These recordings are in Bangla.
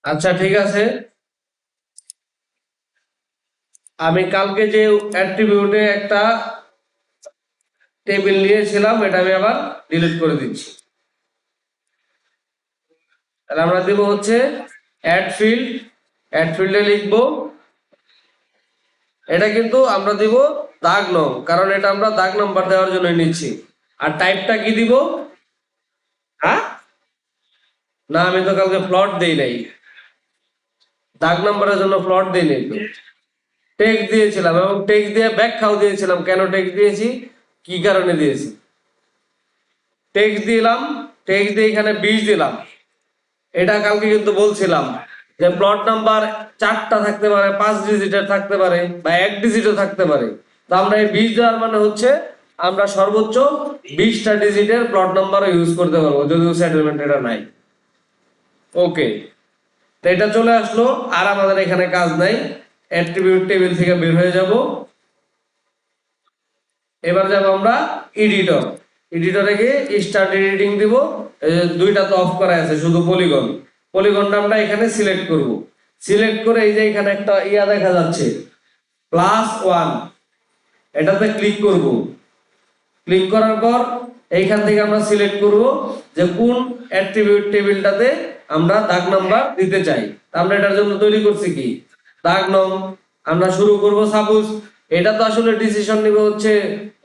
আচ্ছা ঠিক আছে, আমি কালকে যে অ্যাট্রিবিউটে একটা টেবিল নিয়েছিলাম এটা আমি আবার ডিলিট করে দিচ্ছি। তাহলে আমরা দেব হচ্ছে অ্যাড ফিল্ডে লিখবো, এটা কিন্তু আমরা দিব দাগ নং, কারণ এটা আমরা দাগ নাম্বার দেওয়ার জন্য নিচ্ছি। আর টাইপটা কি দিব? হ্যাঁ, না আমি তো কালকে প্লট দেই নাই, দাগ নাম্বারের জন্য প্লট দেই নাই তো। টেক্সট দিয়েছিলাম এবং টেক্সট দিয়ে ব্যাখ্যাও দিয়েছিলাম কেন টেক্সট দিয়েছি, কি কারণে দিয়েছি। টেক্সট দিলাম, টেক্সট দিয়ে এখানে 20 দিলাম। এটা কালকে কিন্তু বলছিলাম যে প্লট নাম্বার 4টা থাকতে পারে, 5 ডিজিটের থাকতে পারে বা 1 ডিজিটও থাকতে পারে। তো আমরা এই 20 দেওয়ার মানে হচ্ছে আমরা সর্বোচ্চ 20টা ডিজিটের প্লট নাম্বারও ইউজ করতে পারবো, যদিও সেটেলমেন্ট এটা নাই। ওকে, তো এটা চলে আসলো। আর আমাদের এখানে কাজ নাই, অ্যাট্রিবিউট টেবিল থেকে বের হয়ে যাব। এবার যাব আমরা এডিটর, এডিটরে গিয়ে স্টার্ট এডিটিং দিব। এই যে দুইটা তো অফ করা আছে, শুধু পলিগন, পলিগনটা আমরা এখানে সিলেক্ট করব। সিলেক্ট করে এই যে এখানে একটা ইয়া দেখা যাচ্ছে +1, এটাতে ক্লিক করব। ক্লিক করার পর এইখান থেকে আমরা সিলেক্ট করব যে কোন অ্যাট্রিবিউট টেবিলটাতে আমরা দাগ নাম্বার দিতে চাই। আমরা এটার জন্য তৈরি করছি কি দাগ নং। আমরা শুরু করব, সাপোজ এটা তো আসলে ডিসিশন নিব হচ্ছে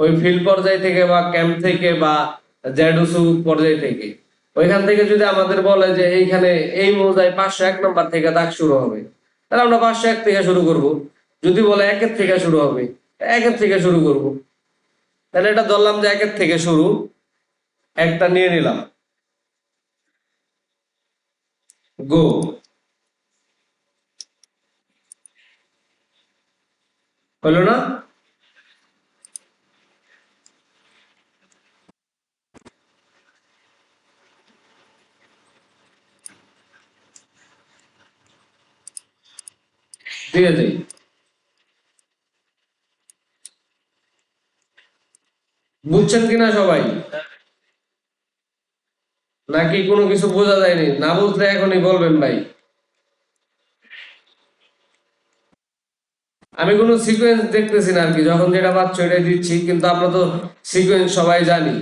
ওই ফিল্ড পর্যায় থেকে বা ক্যাম্প থেকে বা জেডুসু পর্যায় থেকে। ওইখান থেকে যদি আমাদের বলে যে এইখানে এই মৌজায় 501 নাম্বার থেকে দাগ শুরু হবে, তাহলে আমরা 501 থেকে শুরু করব। যদি বলে 1-এর থেকে শুরু হবে, 1-এর থেকে শুরু করব। তাহলে এটা ধরলাম যে 1-এর থেকে শুরু, একটা নিয়ে নিলাম, গো। হলো না? দিয়ে দেই। বুঝছেন কিনা সবাই, নাকি কোনো কিছু বোঝা যায়নি? না বুঝলে এখনই বলবেন ভাই। আমি কোনো সিকোয়েন্স দেখতেছি না আর কি, যখন যেটা পাচ্ছ এটাই দিচ্ছি, কিন্তু আমরা তো সিকোয়েন্স সবাই জানি।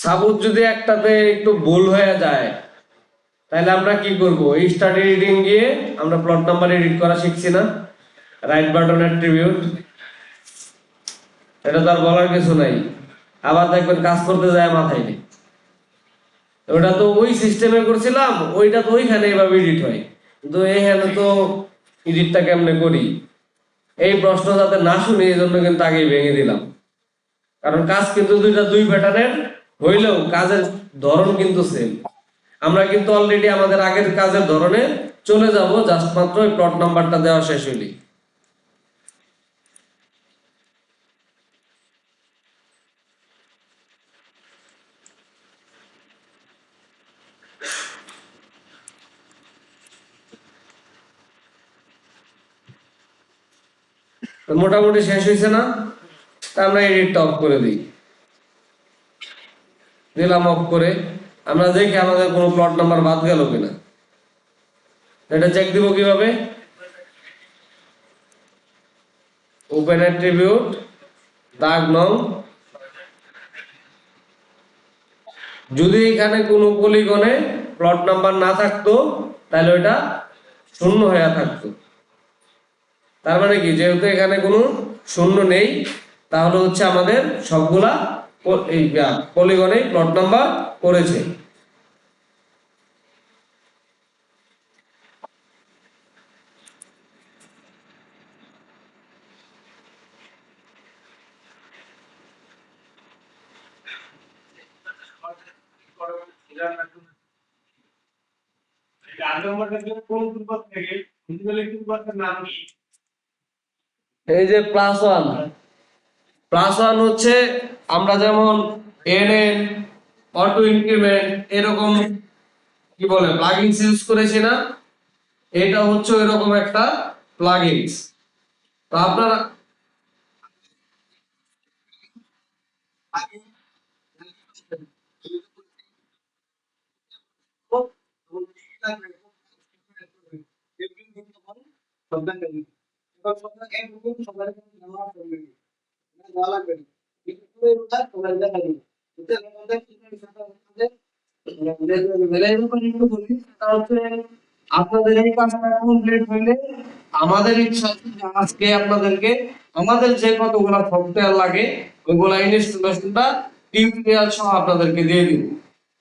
সাপোজ যদি একটাতে একটু ভুল হয়ে যায়, তাহলে আমরা কি করব? এই স্টার্ট এডিটিং গিয়ে আমরা প্লট নাম্বার এডিট করা শিখছি না, রাইট বাটন অ্যাট্রিবিউট, এটা তো আর বলার কিছু নাই। আবার দেখবেন কাজ করতে যায় মাথায় নেই, ওটা তো ওই সিস্টেমে করছিলাম, ওইটা তো ওইখানে এভাবে এডিট হয়, কিন্তু এইখানে তো এডিটটা কেমনে করি, এই প্রশ্ন যাতে না শুনি এই জন্য কিন্তু আগেই ভেঙে দিলাম। কারণ কাজ কিন্তু দুইটা দুই প্যাটার্নের হইলেও কাজের ধরন কিন্তু সেম। আমরা কিন্তু অলরেডি আমাদের আগের কাজের ধরনে চলে যাব, জাস্ট মাত্র এই প্লট নাম্বারটা দেওয়া শেষ হইলি। তো মোটামুটি শেষ হয়েছে না? তা আমরা এডিটটা অফ করে দিই, দিলাম অফ করে। আমরা দেখি আমাদের কোনো প্লট নাম্বার বাদ গেল কিনা, এটা চেক দিব কিভাবে? ওপেন অ্যাট্রিবিউট, দাগ নং। যদি এখানে কোনো পলিগনে প্লট নাম্বার না থাকতো তাহলে ওইটা শূন্য হয়ে থাকতো। তার মানে কি, যেহেতু এখানে কোনো শূন্য নেই, তাহলে হচ্ছে আমাদের সবগুলা এই পলিগনে প্লট নাম্বার করেছে। এই যে +1, +1 হচ্ছে আমরা যেমন এন এন অটো ইনক্রিমেন্ট এরকম কি বলে প্লাগইনস ইউজ করেছি না, এটা হচ্ছে এরকম একটা প্লাগইনস। তো আপনারা আপনাদের এই কাজটা কমপ্লিট হইলে আমাদের ইচ্ছা আছে যে আজকে আপনাদেরকে আমাদের যে কতগুলা সফটওয়্যার লাগে ওইগুলা ইনস্টলেশনটা টিউটোরিয়াল সহ আপনাদেরকে দিয়ে দিব।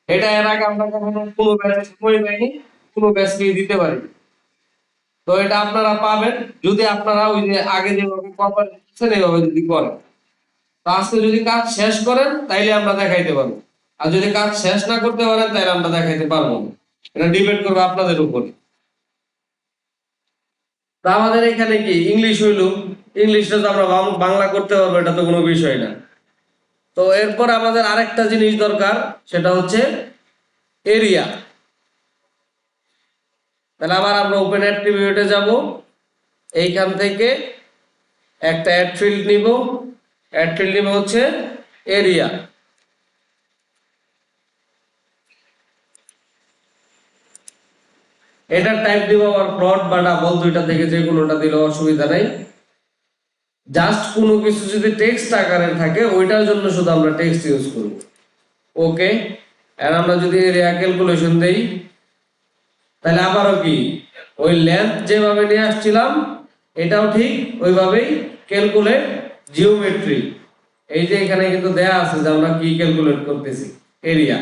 এটা এর আগে আমরা কখনো কোনো ব্যাচে সময় পাইনি, কোনো ব্যাচকে দিতে পারি। তো এটা আপনারা পাবেন যদি আপনারা ওই যে আগে যেভাবে কভার করছেন এইভাবে যদি করেন। তো আজকে যদি কাজ শেষ করেন তাইলে আমরা দেখাইতে পারবো, আর যদি কাজ শেষ না করতে পারেন তাহলে আমরা দেখাইতে পারবো না। এটা ডিপেন্ড করবে আপনাদের উপরে। তা আমাদের এখানে কি ইংলিশ হইলো, ইংলিশটা তো আমরা বাংলা করতে পারবো, এটা তো কোনো বিষয় না। তো এরপর আমাদের আরেকটা জিনিস দরকার, সেটা হচ্ছে এরিয়া। তাহলে আবার আমরা ওপেন অ্যাট্রিবিউটে যাব, এইখান থেকে একটা অ্যাড ফিল্ড নিব, অ্যাড ফিল্ড নিব হচ্ছে এরিয়া। এটা টাইপ দিব আবার ফ্রন্ট বা ডাবল, দুইটা থেকে যে কোনোটা দিলে অসুবিধা নাই। জাস্ট কোনো কিছু যদি টেক্সট আকারে থাকে ওইটার জন্য শুধু আমরা টেক্সট ইউজ করব। ওকে, আর আমরা যদি এরিয়া ক্যালকুলেশন দেই তাহলে আবারও কি ওই লেন্থ যেভাবে নিয়ে আসছিলাম এটাও ঠিক ওইভাবেই ক্যালকুলেট জিওমেট্রি। এই যে এখানে কিন্তু দেয়া আছে যে আমরা কি ক্যালকুলেট করতেছি, এরিয়া।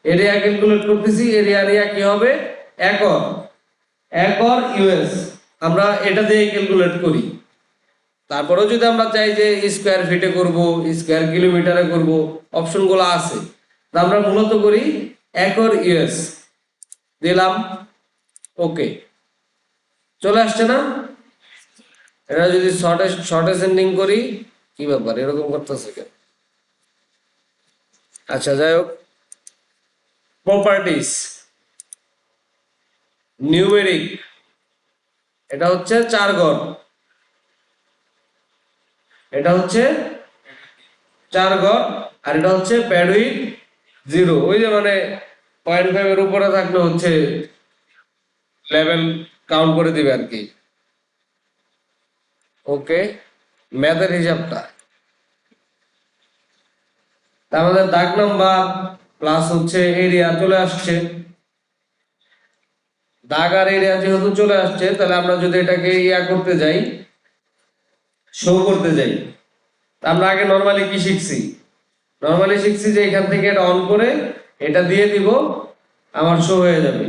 এরিয়া ক্যালকুলেট করতেছি, এরিয়া কি হবে একর, একর ইউএস আমরা এটা দিয়ে ক্যালকুলেট করি। তারপরেও যদি আমরা চাই যে স্কয়ার ফিটে করব, স্কয়ার কিলোমিটারে করব, অপশনগুলো আছে। আমরা মূলত করি একর ইউএস দিলাম, ওকে চলে আসছে না? এটা যদি শর্টে সেন্ডিং করি, কি ব্যাপার এরকম করতেছে কেন? আচ্ছা যাই হোক, প্রপার্টিস নিউমেরিক, এটা হচ্ছে 4 ঘর, এটা হচ্ছে 4 ঘর, আর এটা হচ্ছে প্যাডউইথ 0। ওই যে মানে 0.5 এর উপরে থাকলে হচ্ছে লেভেল কাউন্ট করে দিবে আর কি। ওকে, ম্যাথের হিসাবটা আমাদের দাগ নাম্বার প্লাস হচ্ছে এরিয়া চলে আসছে। দাগ আর এরিয়া যেহেতু চলে আসছে, তাহলে আমরা যদি এটাকে ইয়া করতে যাই, শো করতে যাই, আমরা আগে নরমালি কি শিখছি? নরমালি শিখছি যে এখান থেকে এটা অন করে এটা দিয়ে দিব, আমার শো হয়ে যাবে।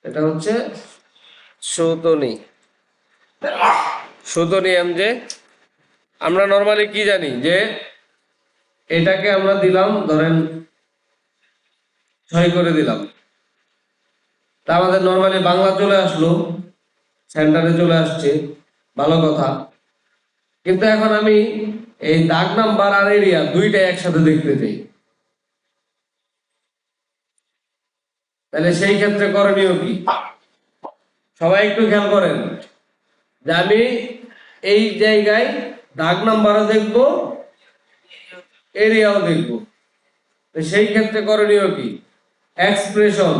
এটা হচ্ছে সৌতনি, সৌতনি এমজে। আমরা নরমালি কি জানি যে এটাকে আমরা দিলাম ধরেন 6 করে দিলাম, তা আমাদের নরমালি বাংলা চলে আসলো, সেন্টারে চলে আসছে, ভালো কথা। কিন্তু এখন আমি এই দাগ নাম্বার আর এরিয়া দুইটাই একসাথে দেখতে চাই, তাহলে সেই ক্ষেত্রে করণীয় কি? সবাই একটু খেয়াল করেন যে আমি এই জায়গায় দাগ নাম্বারও দেখবো, এরিয়াও দেখবো। তো সেই ক্ষেত্রে করণীয় কি? এক্সপ্রেশন,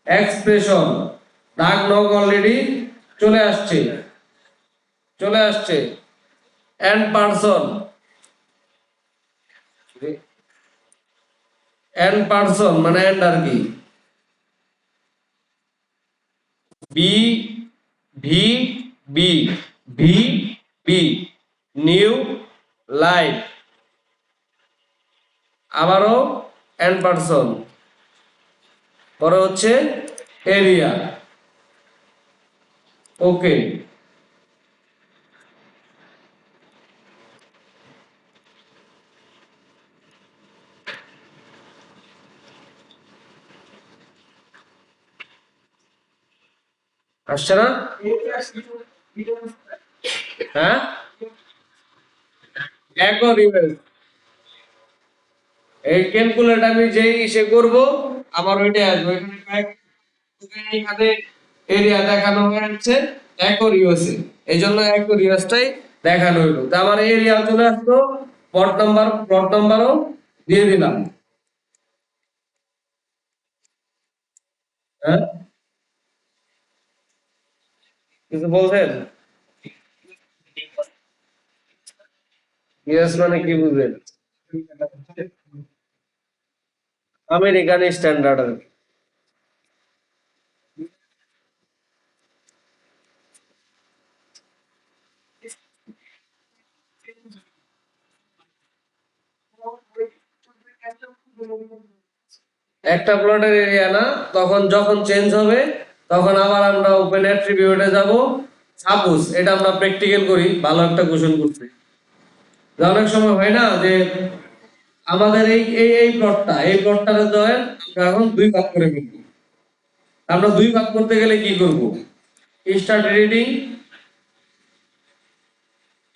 এক্সপ্রেশন দাগ নগ অলরেডি চলে আসছে, চলে আসছে। এন্ড পারসন, এন্ড পারসন মানে এন্ড আর কি, B V B V B new life, আবারও এন্ড পারসন, পরে হচ্ছে এরিয়া। ওকে, আসছে না? হ্যাঁ, একর ইউএস, এই ক্যালকুলেট আমি যেই ইসে করব আমার ওইটাই আসবে। এখানে এরিয়া দেখানো হয়েছে একরিয়াসে, এই জন্য একরিয়াসটাই দেখানো হইলো। তা আমার এরিয়া চলে আসলো, প্লট নাম্বারও দিয়ে দিলাম। হ্যাঁ, কিছু বলছেন? ইয়েস মানে কি বুঝলেন? আমেরিকান স্ট্যান্ডার্ড আর কি। একটা প্লটের এরিয়া না, তখন যখন চেঞ্জ হবে তখন আবার আমরা ওপেন অ্যাট্রিবিউটে যাব। সাপোজ এটা আমরা প্র্যাকটিক্যাল করি, ভালো একটা কোশ্চেন করতে। যে অনেক সময় হয় না যে আমাদের এই প্লটটারে ধরেন আমরা এখন দুই ভাগ করে ফেলবো। আমরা দুই ভাগ করতে গেলে কি করব? স্টার্ট রিডিং,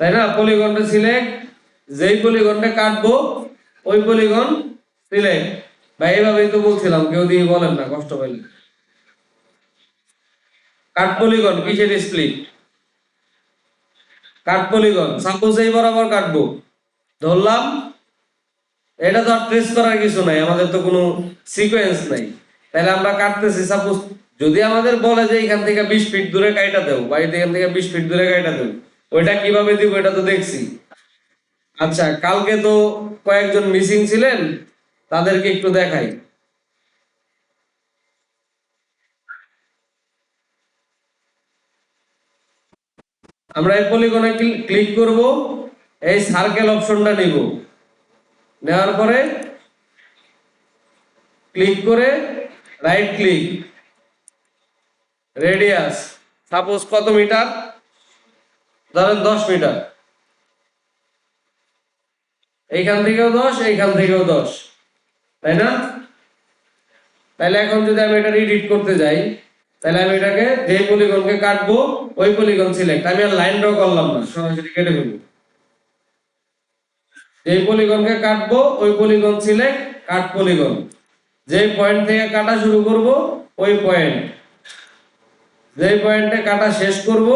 তাই না? পলিগনটা সিলেক্ট, যেই পলিগনটা কাটবো ওই পলিগন সিলেক্ট। ভাই এইভাবেই তো বলছিলাম, কেউ দিয়ে বলেন না কষ্ট পাইলে। কাট পলিগন কিসের স্প্লিট? কাট পলিগন সাপোজ এই বরাবর কাটবো, ধরলাম। এটা তো আর ট্রেস করার কিছু নাই, আমাদের তো কোনো সিকোয়েন্স নাই। তাহলে আমরা কাটতেছি, সাপোজ যদি আমাদের বলে যে এখান থেকে 20 ফিট দূরে কাইটা দেও, বা এখান থেকে 20 ফিট দূরে কাইটা দেও, ওইটা কিভাবে দিব এটা তো দেখছি। আচ্ছা, কালকে তো কয়েকজন মিসিং ছিলেন, তাদেরকে একটু দেখাই। আমরা এই পলিগনে ক্লিক করব, এই সার্কেল অপশনটা নিব, নেওয়ার পরে ক্লিক করে রাইট ক্লিক, রেডিয়াস সাপোজ কত মিটার, ধরেন 10 মিটার, এইখান থেকেও 10, এইখান থেকেও 10, তাই না? তাহলে এখন যদি আমি এটা এডিট করতে যাই, তাহলে আমি এটাকে যে পলিগনকে কাটবো ওই পলিগন সিলেক্ট, আমি আর লাইন ড্র করলাম না, সরাসরি কেটে ফেলবো। যে পলিগনকে কাটবো ওই পলিগন সিলেক্ট, কাট পলিগন, যে পয়েন্ট থেকে কাটা শুরু করব ওই পয়েন্ট, যে পয়েন্টে কাটা শেষ করব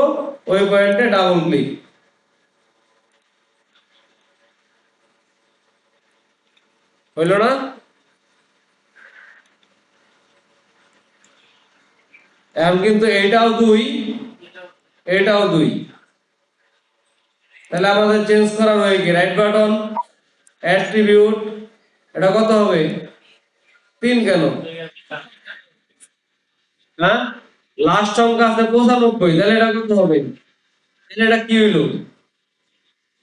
ওই পয়েন্টে ডাবল ক্লিক। হইল না? এখন কিন্তু এইটাও 2, এটাও 2, তাহলে আমাদের চেঞ্জ করার হয় কি? রাইট বাটন, অ্যাট্রিবিউট, এটা কত হবে? 3 কেন? হ্যাঁ, লাস্ট সংখ্যা আছে 95, তাহলে এটা কত হবে? তাহলে এটা কি হইলো?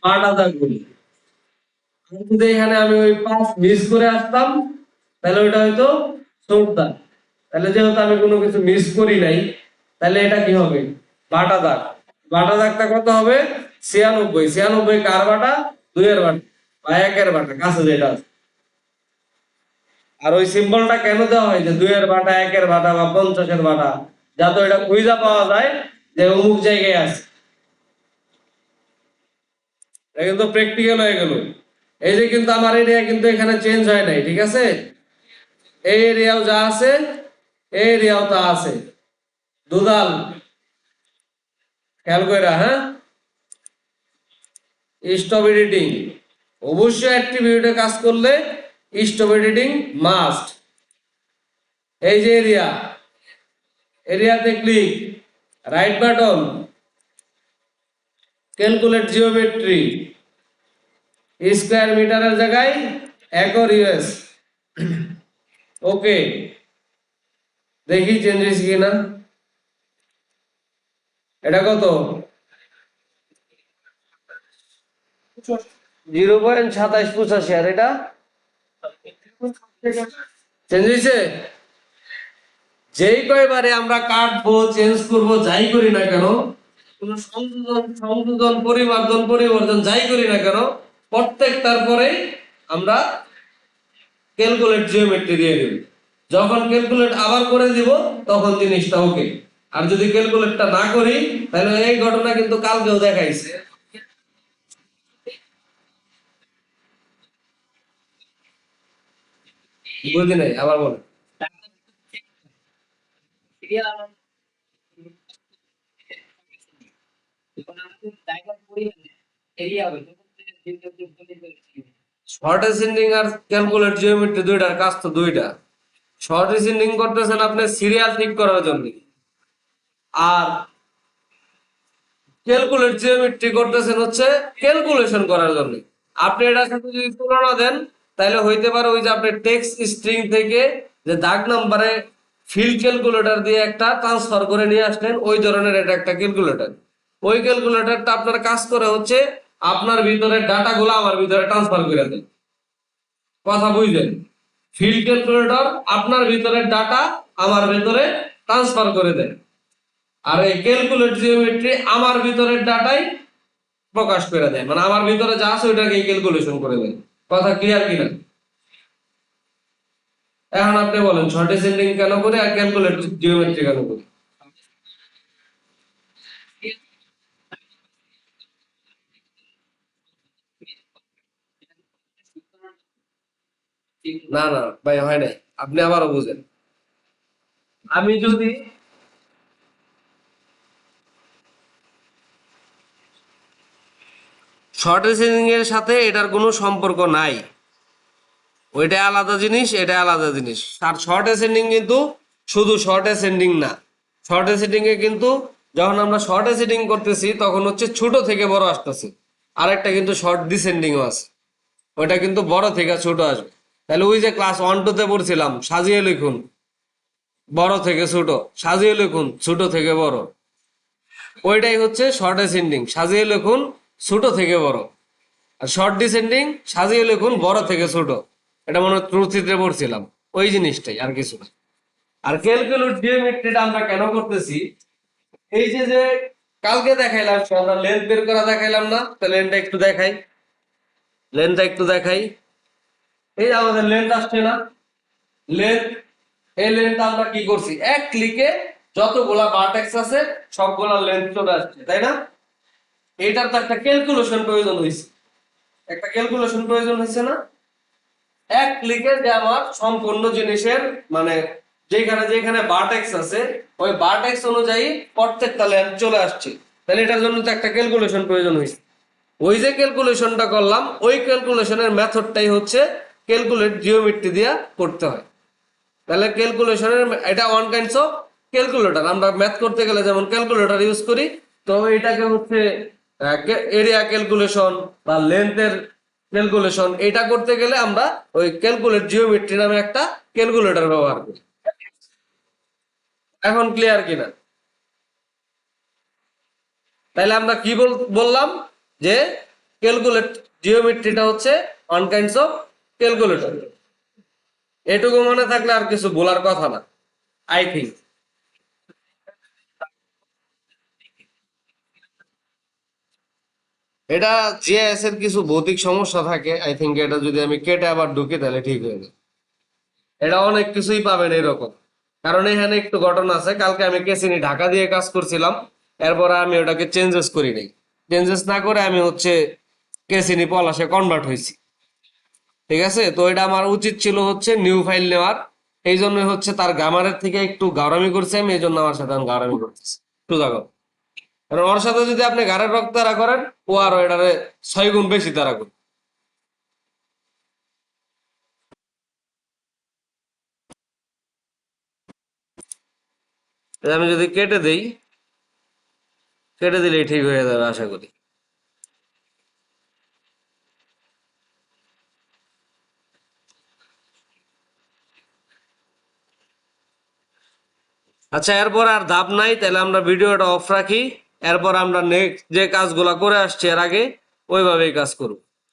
8 গুণ। যদি এখানে আমি ওই 5 মিস করে আসতাম, তাহলে ওটা হয়তো 14। তাহলে যেহেতু আমি কোনো কিছু মিস করি নাই, তাহলে এটা কি হবে? বাটা দাগ। বাটা দাগটা কত হবে? 96। 96 কার বাটা? 2 এর বাটা বা 1 এর বাটা, কাছে যেটা আছে। আর ওই সিম্বলটা কেন দেওয়া হয় যে 2 এর বাটা, 1 এর বাটা বা 50 এর বাটা? যাতে এটা খুঁজে পাওয়া যায় যে অমুক জায়গায় আছে। এটা কিন্তু প্র্যাকটিক্যাল হয়ে গেল। এই যে কিন্তু আমার এরিয়া কিন্তু এখানে চেঞ্জ হয় নাই, ঠিক আছে? এই এরিয়াও যা আছে, এই এরিয়াও তা আছে। দুদাল, খেয়াল কইরা, হ্যাঁ। স্টপ এডিটিং, অবশ্যই অ্যাট্রিবিউটে কাজ করলে স্টপ এডিটিং মাস্ট। এই যে এরিয়া, এরিয়াতে click, right button, calculate geometry, square মিটারের জায়গায় একর ইউএস। ওকে, দেখি চেঞ্জ হয়েছে কিনা। এটা কত? 0.2785। আর এটা চেঞ্জ হয়েছে। যেই কয়বারে আমরা কাটবো, চেঞ্জ করব, যাই করি না কেন, কোন সংযোজন পরিবর্তন যাই করি না কেন, প্রত্যেকটার পরে আমরা ক্যালকুলেট জিওমেট্রি দিয়ে দেব। যখন ক্যালকুলেট আবার করে দিব তখন জিনিসটা ওকে। আর যদি ক্যালকুলেটটা না করি, তাহলে এই ঘটনা কিন্তু কালকেও দেখাইছে। বুঝি নাই, আবার বলেন। শর্ট অ্যাসেন্ডিং আর ক্যালকুলেট জিওমেট্রি দুইটার কাজ তো দুইটা। শর্ট অ্যাসেন্ডিং করতেছেন আপনি সিরিয়াল ঠিক করার জন্য, আর ক্যালকুলেট জিওমেট্রি করতেছেন হচ্ছে ক্যালকুলেশন করার জন্য। আপনি এটার সাথে যদি তুলনা দেন তাহলে হইতে পারে ওই যে আপনি টেক্সট স্ট্রিং থেকে যে দাগ নাম্বারে ফিল্ড ক্যালকুলেটর দিয়ে একটা ট্রান্সফার করে নিয়ে আসলেন, ওই ধরনের এটা একটা ক্যালকুলেটর। ওই ক্যালকুলেটরটা আপনার কাজ করে হচ্ছে আপনার ভিতরে ডাটাগুলো আমার ভিতরে ট্রান্সফার করে দেয়। কথা বুঝলেন? ফিল্ড ক্যালকুলেটর আপনার ভিতরে ডাটা আমার ভিতরে ট্রান্সফার করে দেয়, আর এই ক্যালকুলেট জিওমেট্রি আমার ভিতরের ডাটাই প্রকাশ করে দেয়, মানে আমার ভিতরে যা আছে ওইটাকে ক্যালকুলেশন করে দেয়। কথা ক্লিয়ার কিনা? এখন আপনি বলেন শর্ট অ্যাসেন্ডিং কেন করি আর ক্যালকুলেট জিওমেট্রি কেন করি? না না ভাই, হয় নাই, আপনি আবারও বুঝেন। আমি যদি শর্ট অ্যাসেন্ডিং এর সাথে এটার কোনো সম্পর্ক নাই, ওইটা আলাদা জিনিস, এটা আলাদা জিনিস। আর শর্ট অ্যাসেন্ডিং কিন্তু শুধু শর্ট অ্যাসেন্ডিং না, শর্ট অ্যাসেন্ডিং এ কিন্তু যখন আমরা শর্ট অ্যাসেন্ডিং করতেছি তখন হচ্ছে ছোট থেকে বড় আসতেছে। আরেকটা কিন্তু শর্ট ডিসেন্ডিংও আছে, ওইটা কিন্তু বড় থেকে ছোট আসবে। তাহলে ওই যে ক্লাস 1 2 তে পড়ছিলাম সাজিয়ে লিখুন বড় থেকে ছোট, সাজিয়ে লিখুন ছোট থেকে বড়, ওইটাই হচ্ছে শর্ট অ্যাসেন্ডিং, সাজিয়ে লিখুন ছোট থেকে বড়। আর শর্ট ডিসেন্ডিং সাজিয়ে লিখুন বড় থেকে ছোট। এটা মনে হয় ট্রুথিতে পড়ছিলাম, ওই জিনিসটাই, আর কিছু না। আর ক্যালকুলেট জিওমেট্রিটা আমরা কেন করতেছি, এই যে যে কালকে দেখাইলাম আমরা লেন্থ বের করা দেখাইলাম না, তো লেন্থটা একটু দেখাই, লেন্থটা একটু দেখাই। এই যে আমাদের লেন্থ আসছে না, লেন্থ, এই লেন্থটা আমরা কি করছি, এক ক্লিকে যতগুলা ভার্টেক্স আছে সবগুলা লেন্থ চলে আসছে, তাই না? এইটার তো একটা ক্যালকুলেশন প্রয়োজন হয়েছে, একটা ক্যালকুলেশন প্রয়োজন হয়েছে না? এক ক্লিকে যে আমার সম্পূর্ণ জিনিসের মানে যেখানে যেখানে ভার্টেক্স আছে ওই ভার্টেক্স অনুযায়ী প্রত্যেকটা লেন্থ চলে আসছে, তাহলে এটার জন্য তো একটা ক্যালকুলেশন প্রয়োজন হয়েছে। ওই যে ক্যালকুলেশনটা করলাম ওই ক্যালকুলেশনের মেথডটাই হচ্ছে ক্যালকুলেট জিওমেট্রি দিয়া করতে হয়। তাহলে ক্যালকুলেশনের এটা ওয়ান কাইন্ডস অফ ক্যালকুলেটর। আমরা ম্যাথ করতে গেলে যেমন ক্যালকুলেটর ইউজ করি, তো এটাকে হচ্ছে এরিয়া ক্যালকুলেশন বা লেন্থের ক্যালকুলেশন, এটা করতে গেলে আমরা ওই ক্যালকুলেট জিওমেট্রি নামে একটা ক্যালকুলেটর ব্যবহার করি। এখন ক্লিয়ার কিনা? তাহলে আমরা কি বললাম যে ক্যালকুলেট জিওমেট্রিটা হচ্ছে ওয়ান কাইন্ডস অফ ক্যালকুলেটর। এটুকু মনে থাকলে আর কিছু বলার কথা না, আই থিঙ্ক। এটা জিএস এর কিছু ভৌতিক সমস্যা থাকে, আই থিঙ্ক এটা যদি আমি কেটে আবার ঢুকি তাহলে ঠিক হয়ে যাবে। এটা অনেক কিছুই পাবেন এরকম, কারণ এখানে একটু ঘটনা আছে। কালকে আমি কেসিনি ঢাকা দিয়ে কাজ করছিলাম, এরপর আমি ওটাকে চেঞ্জেস করি নাই, চেঞ্জেস না করে আমি হচ্ছে কেসিনি পলাশে কনভার্ট হয়েছি। ঠিক আছে, তো এটা আমার উচিত ছিল হচ্ছে নিউ ফাইল নেওয়ার, এই জন্য হচ্ছে তার গামারের থেকে একটু গাওরামি করছে আমি, এই জন্য আমার সাথে আমি গাওরামি করতেছি সোজা কথা। কারণ ওর সাথে যদি আপনি গাড়ের রক্ত তারা করেন, ও আরো এটারে 6 গুণ বেশি তারা করে। তাই আমি যদি কেটে দেই, কেটে দিলেই ঠিক হয়ে যাবে আশা করি। আচ্ছা, এরপর আর ধাপ নাই, তাহলে আমরা ভিডিওটা অফ রাখি। এরপর আমরা নেক্সট যে কাজগুলা করে আসছি এর আগে ওইভাবেই কাজ করব।